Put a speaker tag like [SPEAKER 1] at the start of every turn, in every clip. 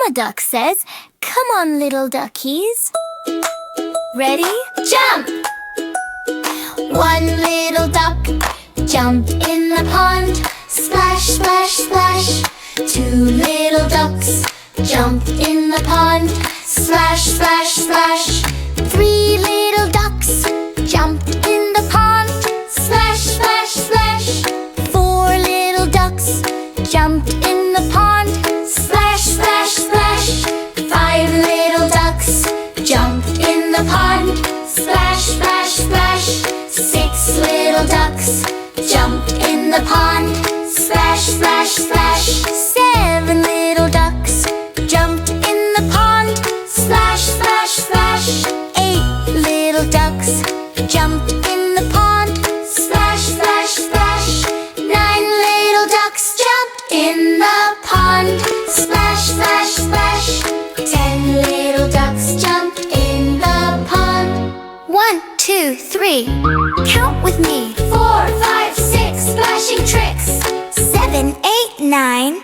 [SPEAKER 1] Mama duck says, "Come on, little duckies. Ready? Jump!" One little duck jumped in the pond. Splash, splash, splash. Two little ducks jumped in the pond. Splash, splash, splash. Three little ducks jumped in the pond. Splash, splash, splash. Four little ducks jumped in the pond. Splash, splash, splash. Five little ducks jumped in the pond. Splash, splash, splash. Six little ducks jumped in the pond. Splash, splash, splash. Seven little ducks jumped in the pond. Splash, splash, splash. Eight little ducks jumped in the pond. Splash, splash, splash. Nine little ducks jumped in the pond. Splash, splash, splash. 10 little ducks jumped in the pond. 1, 2, 3. Count with me. 4, 5, 6. Splashing tricks. 7, 8, 9.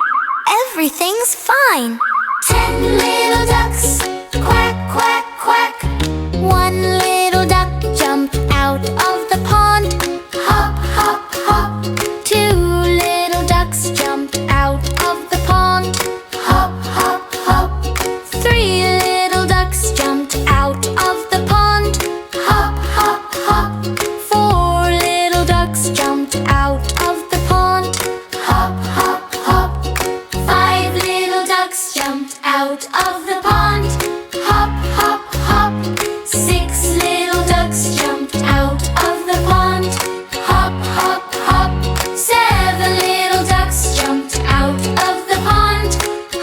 [SPEAKER 1] Everything's fine. 10 little ducks. Quack, quack, quack. One little duck jumped out of the pond. Hop, hop, hop. Two little ducks jumped out of the pond. Hop, hop, hop. Three little ducks jumped out of the pond. Hop, hop, hop. Four little ducks jumped out of the pond. Hop, hop, hop. Five little ducks jumped out of the pond. Hop, hop, hop. Six little ducks jumped out of the pond. Hop, hop, hop. Seven little ducks jumped out of the pond.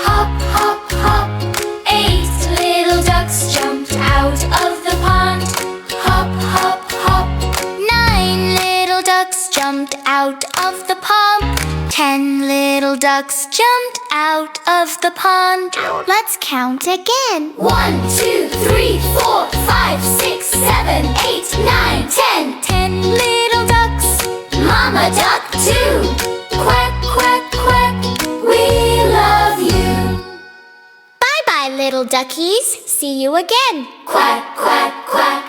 [SPEAKER 1] Hop, hop, hop. Eight little ducks jumped out of the pond. Hop, hop, hop. Nine little ducks jumped out of the pond. 10 little ducks jumped out of the pond. Let's count again. 1, 2, 3, 4, 5, 6, 7, 8, 9, 10. 10 little ducks. Mama duck too. Quack, quack, quack. We love you. Bye-bye, little duckies. See you again. Quack, quack, quack.